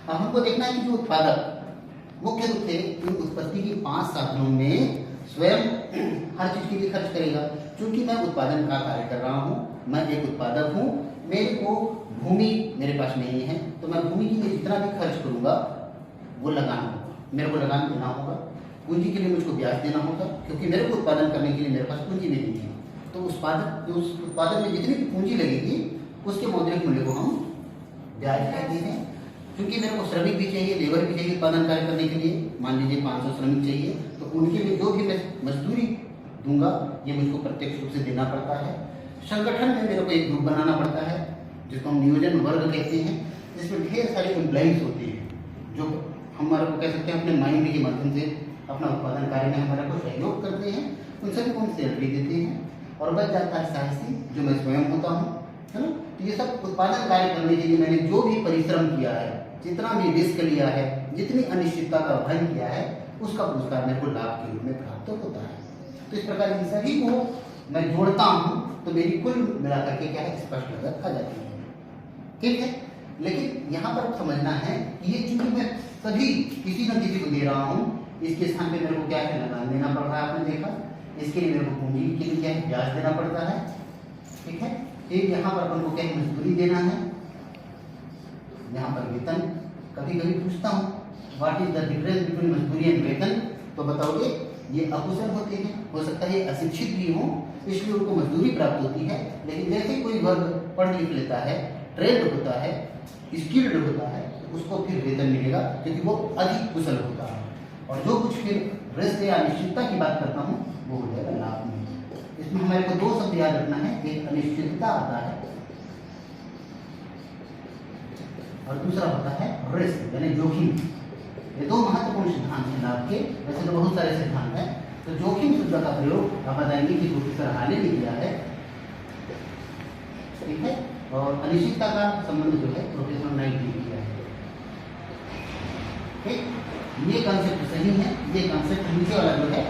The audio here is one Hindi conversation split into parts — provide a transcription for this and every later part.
अब हमको देखना है कि जो उत्पादक मुख्य रूप से इन उत्पत्ति की 5 साधनों में स्वयं हर चीज के लिए खर्च करेगा। क्योंकि मैं उत्पादन का कार्य कर रहा हूँ, मैं एक उत्पादक हूँ, मेरे को भूमि मेरे पास नहीं है, तो मैं भूमि के लिए जितना भी खर्च करूंगा वो लगाना होगा, मेरे को लगान देना होगा। पूंजी के लिए मुझको ब्याज देना होगा, क्योंकि मेरे को उत्पादन करने के लिए मेरे पास पूंजी भी नहीं है। तो उस उत्पादन में जितनी भी पूंजी लगेगी उसके मौद्रिक मूल्य को हम ब्याज कहते हैं। क्योंकि मेरे को श्रमिक भी चाहिए, लेबर भी चाहिए उत्पादन कार्य करने के लिए। मान लीजिए 500 श्रमिक चाहिए, तो उनके लिए जो भी मैं मजदूरी दूंगा ये मुझको प्रत्यक्ष रूप से देना पड़ता है। संगठन में मेरे को एक ग्रुप बनाना पड़ता है जिसको हम नियोजन वर्ग कहते हैं, जिसमें ढेर सारे एम्प्लॉइज होते हैं जो हमारे को कह सकते हैं अपने माइंड के माध्यम से अपना उत्पादन कार्य में हमारा को सहयोग करते हैं। उन सभी को हम सैलरी देते हैं और बच जाता है साहसी जो मैं स्वयं होता हूँ, है ना। तो ये सब उत्पादन कार्य करने के लिए मैंने जो भी परिश्रम किया है, जितना भी रिस्क लिया है, जितनी अनिश्चितता का वहन किया है, उसका पुरस्कार मेरे को लाभ के रूप में प्राप्त होता है। तो इस प्रकार इन सभी को मैं जोड़ता हूँ तो मेरी कुल मिलाकर के क्या है, स्पष्ट लागत आ जाती है। ठीक है, लेकिन यहाँ पर समझना है कि ये चूंकि मैं सभी किसी न किसी को दे रहा हूँ, इसके स्थान पे मेरे को क्या है, लगान देना पड़ रहा है। आपने देखा, इसके लिए मेरे को पूंजी के लिए क्या है, ब्याज देना पड़ता है। ठीक है, एक यहाँ पर अपन को क्या है, मजदूरी देना है, यहाँ पर वेतन। कभी कभी पूछता हूँ what is the difference between मजदूरी एंड वेतन, तो बताओगे ये अकुशल होते हैं, हो सकता है अशिक्षित भी हों, इसलिए उनको मजदूरी प्राप्त होती है। लेकिन जैसे कोई वर्ग पढ़ लिख लेता है, ट्रेंड होता है, स्किल्ड होता है, उसको फिर वेतन मिलेगा क्योंकि वो अधिक कुशल होता है। और जो कुछ फिर रिस्क या अनिश्चितता की बात करता हूँ वो हो जाएगा लाभ में। इसमें हमारे को 2 शब्द याद रखना है, एक अनिश्चितता आता है और दूसरा होता है रिस्क यानी जोखिम। ये 2 महत्वपूर्ण सिद्धांत हैं लाभ के। वैसे तो बहुत सारे सिद्धांत हैं, तो जोखिम शब्द का प्रयोग आप बताएंगे कि प्रोफेसर हाले ने किया है। ठीक है, और अनिश्चितता का संबंध जो है प्रोफेसर नाइट ने किया है। ठीक, ये कॉन्सेप्ट सही है, ये कॉन्सेप्ट नीचे वाला जो है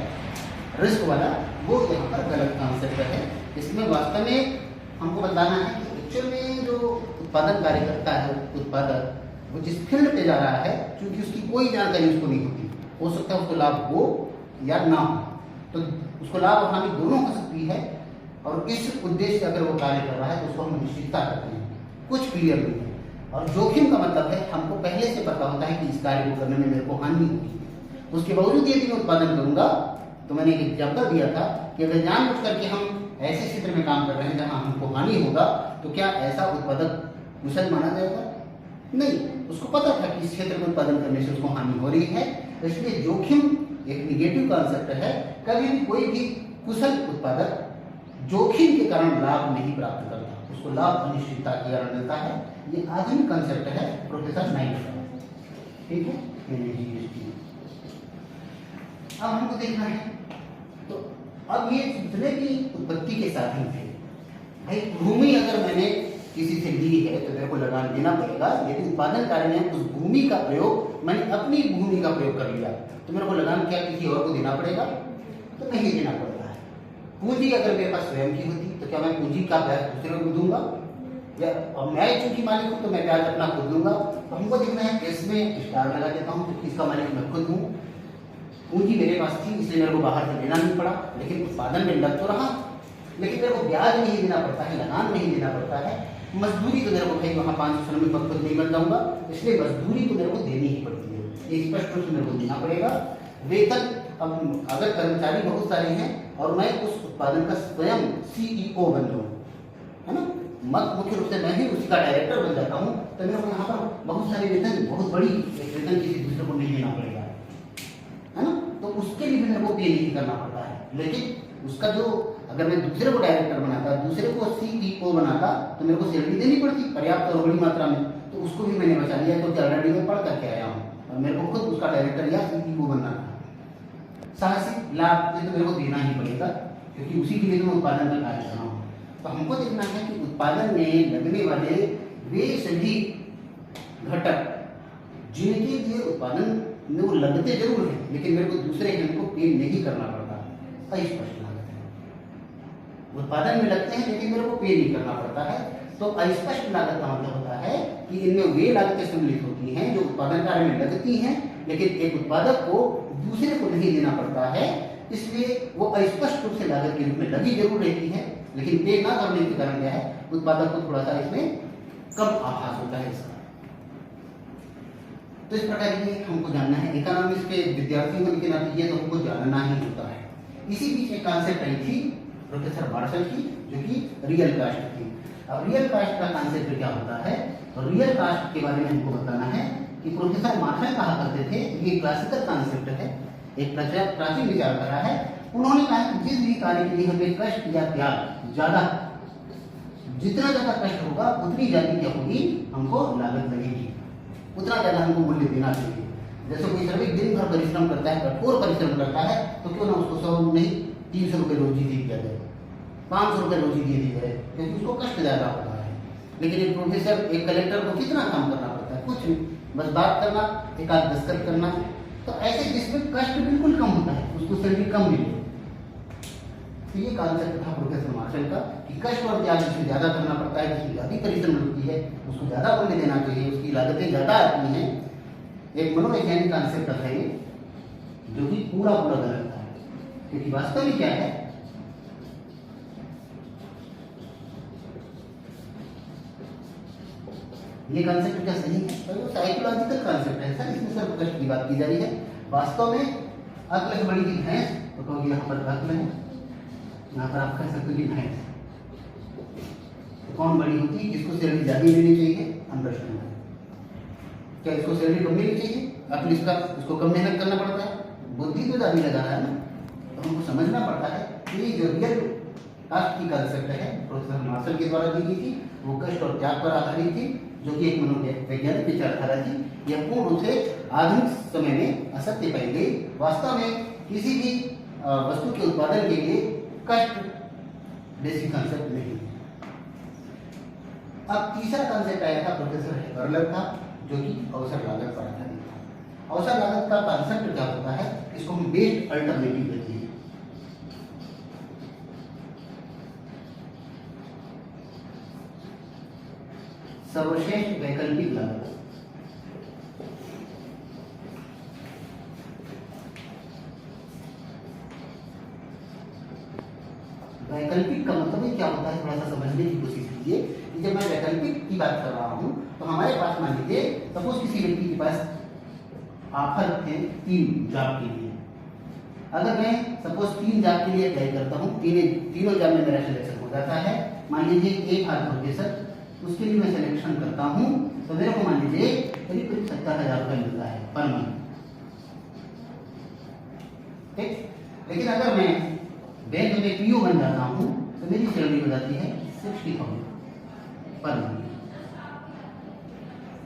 रिस्क वाला वो यहाँ पर गलत कॉन्सेप्ट है। इसमें वास्तव में हमको बताना है कि एक्चुअल में जो उत्पादन कार्य करता है उत्पादक, वो जिस फील्ड पे जा रहा है, क्योंकि उसकी कोई जानकारी उसको नहीं होती, हो सकता है उसको लाभ हो या ना हो, तो उसको लाभ और हानि दोनों हो सकती है। और इस उद्देश्य से अगर वो कार्य कर रहा है तो उसको हम अनिश्चितता कहते हैं, कुछ क्लियर नहीं है। और जोखिम का मतलब है हमको पहले से पता होता है कि इस कार्य को करने में मेरे को हानि होगी, उसके बावजूद यदि मैं उत्पादन करूंगा, तो मैंने एक एग्जाम्पल दिया था कि अगर जानबूझ करके हम ऐसे क्षेत्र में काम कर रहे हैं जहां हमको हानि होगा, तो क्या ऐसा उत्पादक कुशल माना जाएगा? नहीं, उसको पता था कि इस क्षेत्र में उत्पादन करने से उसको हानि हो रही है। तो इसलिए जोखिम एक निगेटिव कॉन्सेप्ट है। कभी भी कोई भी कुशल उत्पादक जोखिम के कारण लाभ नहीं प्राप्त करता, उसको लाभ अनिश्चितता के कारण मिलता है। ये आधुनिक कॉन्सेप्ट है प्रोफेसर नाइट का। ठीक है, अब हमको देखना है, तो अब ये जितने भी उत्पत्ति के साधन थे, भाई भूमि अगर मैंने किसी से ली है तो मेरे को लगान देना पड़ेगा। यदि उत्पादन कार्य में उस भूमि का प्रयोग मैंने अपनी भूमि का प्रयोग कर लिया तो मेरे को लगान क्या किसी और को देना पड़ेगा? तो नहीं देना पड़ता है। पूंजी अगर मेरे पास स्वयं की होती तो क्या मैं पूंजी का ब्याज दूसरे को दूंगा? या अब मैं चूंकि मालिक हूँ तो मैं ब्याज अपना खुद दूंगा। तो हमको देखना है, इसमें स्टार लगा देता हूँ क्योंकि इसका मालिक मैं खुद हूँ। पूंजी मेरे पास थी इसलिए मेरे को बाहर से लेना नहीं पड़ा, लेकिन उत्पादन में लग तो रहा, लेकिन मेरे को ब्याज नहीं देना पड़ता है, लगान नहीं देना पड़ता है। मजदूरी तो मेरे को भाई वहाँ 500 श्रमिक खुद नहीं बन जाऊंगा, इसलिए मजदूरी तो मेरे को देनी ही पड़ती है, ये स्पष्ट रूप से मेरे को देना पड़ेगा। वेतन, अब अगर कर्मचारी बहुत सारे हैं और मैं उस उत्पादन का स्वयं CEO बन जाऊँ, है ना, मुख्य रूप से मैं ही उसी का डायरेक्टर बन जाता हूँ, तो मेरे को यहाँ पर बहुत सारे वेतन, बहुत बड़ी वेतन किसी दूसरे को नहीं देना पड़ेगा, है ना। तो उसके लिए भी मेरे को पे नहीं करना पड़ता है। लेकिन उसका जो, अगर मैं दूसरे को डायरेक्टर बनाता, दूसरे को CEO बनाता, तो मेरे को सैलरी देनी पड़ती पर्याप्त और बड़ी मात्रा में, तो उसको भी मैंने बचा लिया क्योंकि ऑलरेडी मैं पढ़ करके आया हूँ और मेरे को खुद उसका डायरेक्टर या CEO बनना था। साहसिक लाभ तो मेरे को देना ही पड़ेगा क्योंकि उसी के लिए तो मैं उत्पादन का कार्य कर रहा हूँ। तो हमको देखना है कि उत्पादन में लगने वाले वे सभी घटक जिनके लिए उत्पादन में वो लगते जरूर हैं, लेकिन मेरे को दूसरे हैं उनको पे नहीं करना पड़ता, अस्पष्ट लागत है। उत्पादन में लगते हैं लेकिन मेरे को पे नहीं करना पड़ता है। तो अस्पष्ट लागत का मतलब होता है कि इनमें वे लागतें सम्मिलित होती हैं जो उत्पादन कार्य में लगती हैं, लेकिन एक उत्पादक को दूसरे को नहीं देना पड़ता है, इसलिए वो अस्पष्ट रूप से लागत के रूप में लगी जरूर रहती है, लेकिन पे ना करने के कारण क्या है, उत्पादक को थोड़ा सा इसमें कम आभास होता है इसका। तो इस प्रकार ये हमको जानना है, इकोनॉमिक्स के विद्यार्थी होने के नाते ये तो हमको जानना ही होता है। इसी बीच एक कॉन्सेप्ट आई थी प्रोफेसर मार्शल की, जो कि रियल कास्ट थी। अब रियल कास्ट का कॉन्सेप्ट क्या होता है, तो रियल कास्ट के बारे में हमको बताना है कि प्रोफेसर मार्शल कहा करते थे, ये क्लासिकल कॉन्सेप्ट है, एक प्राचीन विचारधारा है। उन्होंने कहा कि जिस भी कार्य के लिए हमें कष्ट या त्याग ज्यादा, जितना ज्यादा कष्ट होगा उतनी ज्यादा क्या होगी, हमको लागत लगेगी, उतना ज्यादा हमको मूल्य देना चाहिए। जैसे कोई श्रमिक दिन भर परिश्रम करता है, कठोर परिश्रम करता है, तो क्यों ना उसको 100 नहीं 300 रुपये रोजी दी दिया जाए, 500 रुपये रोजी दे दी जाए, क्योंकि उसको कष्ट ज्यादा होता है। लेकिन एक प्रोफेसर, एक कलेक्टर को कितना काम करना पड़ता है, कुछ नहीं, बस बात करना, एक आध दस्तखत करना। तो ऐसे जिसमें कष्ट बिल्कुल कम होता है उसको सैलरी कम मिले। तो ये कॉन्सेप्ट था प्रोफेसर मार्शल का कि कष्ट और त्याग जिसमें ज्यादा करना पड़ता है, जिसकी ज्यादा परिश्रम लगती है, उसको ज्यादा मूल्य देना चाहिए, उसकी लागतें ज्यादा आती हैं। एक मनोवैज्ञानिक कॉन्सेप्ट है ये, जो कि पूरा गलत है, क्योंकि वास्तव में क्या है, ये कॉन्सेप्ट क्या सही है, तो साइकोलॉजिकल कॉन्सेप्ट है सर, इसमें सिर्फ कष्ट की बात की जा रही है। वास्तव में अक्ल से बड़ी थी भैंस, तो कहोगे यहाँ पर अक्ल है, यहाँ पर आप कह सकते हो कि भैंस। तो कौन बड़ी होती है, किसको सैलरी ज्यादा लेनी चाहिए, हम प्रश्न है। क्या इसको सैलरी कम मिलनी चाहिए, अक्ल इसका, इसको कम मेहनत करना पड़ता है, बुद्धि तो ज्यादा लगा रहा है ना। तो हमको समझना पड़ता है कि जो रियल कास्ट की कॉन्सेप्ट है प्रोफेसर मार्शल के द्वारा दी गई थी, वो कष्ट और त्याग पर आधारित थी, जो कि एक मनोवैज्ञानिक विचारधारा थी। यह पूर्ण रूप से आधुनिक समय में असत्य पाई गई। वास्तव में किसी भी वस्तु के उत्पादन के लिए कष्ट बेसिक कॉन्सेप्ट नहीं है। अब तीसरा कॉन्सेप्ट आया था प्रोफेसर हेबरलर का, जो कि अवसर लागत पर आधारित था। अवसर लागत का कॉन्सेप्ट क्या होता है, इसको हम बेस्ट अल्टरनेटिव कहते हैं। सर्वश्रेष्ठ वैकल्पिक लागत। वैकल्पिक का मतलब क्या होता है, थोड़ा सा समझने की कोशिश कीजिए कि जब मैं वैकल्पिक की बात कर रहा हूं, तो हमारे पास मान लीजिए सपोज किसी व्यक्ति के पास ऑफर थे 3 जॉब के लिए। अगर मैं सपोज 3 जॉब के लिए अप्लाई करता हूं, तीनों जॉब में मेरा सिलेक्शन हो जाता है, मान लीजिए एक हाथ प्रोफेसर, उसके लिए मैं सिलेक्शन करता हूं, तो मेरे को मान लीजिए करीब 70,000 रुपये मिलता है पर मंथ, ठीक। लेकिन अगर मैं बैंक में पीओ बन जाता हूं, तो मेरी सैलरी हो जाती है 60,000 पर मंथ।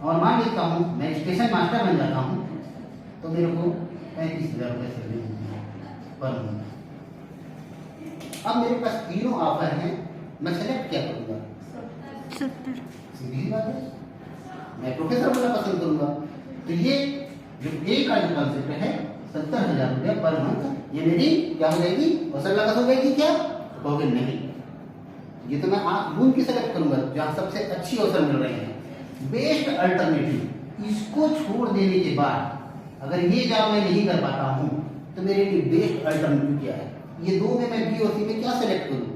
और मान लेता हूं मैं स्टेशन मास्टर बन जाता हूं, तो मेरे को 35,000 रुपये सैलरी मिलती है पर मंथ। अब मेरे पास तीनों ऑफर हैं, मैं सेलेक्ट क्या करूंगा, सीधी बात है, मैं प्रोफेसर बनना पसंद करूंगा। तो ये जो ए का जो कॉन्सेप्ट है 70,000 रुपये पर मंथ, ये मेरी क्या हो जाएगी, अवसर लागत हो जाएगी क्या, तो कहोगे नहीं, ये तो मैं आंख मूंद के सेलेक्ट करूंगा जहां सबसे अच्छी अवसर मिल रहे हैं। बेस्ट अल्टरनेटिव, इसको छोड़ देने के बाद अगर ये जॉब मैं नहीं कर पाता हूं, तो मेरे लिए बेस्ट अल्टरनेटिव क्या है, ये दो में मैं बी और सी में क्या सेलेक्ट करूं,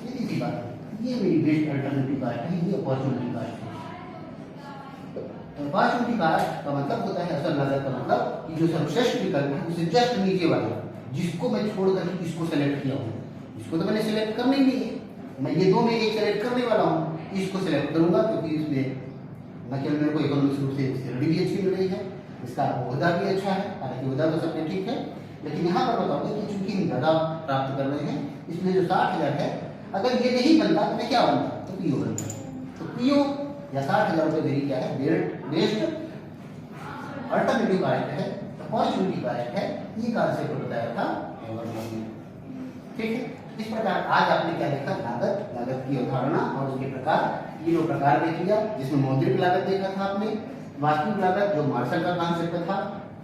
सीधी बात है, ये मेरी बेस्ट अल्टरनेटिव कास्ट है, ये अपॉर्चुनिटी कास्ट है। अपॉर्चुनिटी कास्ट का मतलब होता है, अवसर लागत का मतलब कि जो सर्वश्रेष्ठ विकल्प है उससे जस्ट नीचे वाला, जिसको मैं छोड़कर इसको सेलेक्ट किया हूं, इसको तो मैंने सेलेक्ट करना ही नहीं है, मैं ये दो में एक सेलेक्ट करने वाला हूँ, इसको सेलेक्ट करूंगा क्योंकि इसमें न केवल मेरे को इकोनॉमिक रूप से सैलरी भी अच्छी मिल रही है, इसका ओहदा भी अच्छा है, हालांकि ओहदा तो सबके ठीक है, लेकिन यहाँ पर बताऊंगा कि चूंकि हम ज्यादा प्राप्त कर रहे हैं, इसलिए जो 60,000 है, अगर ये नहीं बनता तो मैं क्या बनता, तो पीओ बनता। तो पीओ या 60,000 रुपये मेरी क्या है, बेस्ट अल्टरनेटिव कास्ट है, अपॉर्चुनिटी कास्ट है, ये कॉन्सेप्ट बताया था। ठीक है, इस प्रकार आज आपने क्या देखा, लागत की अवधारणा और उसके प्रकार, तीनों प्रकार देख लिया, जिसमें मौद्रिक लागत देखा था आपने, वास्तविक लागत जो मार्शल का कॉन्सेप्ट था,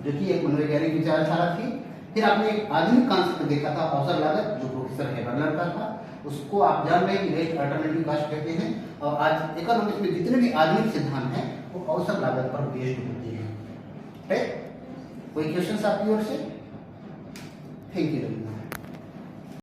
जो कि एक मनोवैज्ञानिक विचारधारा थी, फिर आपने एक आधुनिक कॉन्सेप्ट देखा था अवसर लागत, जो प्रोफेसर हेबरलर का था, उसको आप जान रहे हैं कि बेस्ट अल्टरनेटिव कास्ट कहते हैं। और आज इकोनॉमिक्स में जितने भी आधुनिक सिद्धांत हैं वो अवसर लागत पर बेस्ड होते हैं। ठीक, कोई क्वेश्चन आपकी ओर से? Thank you.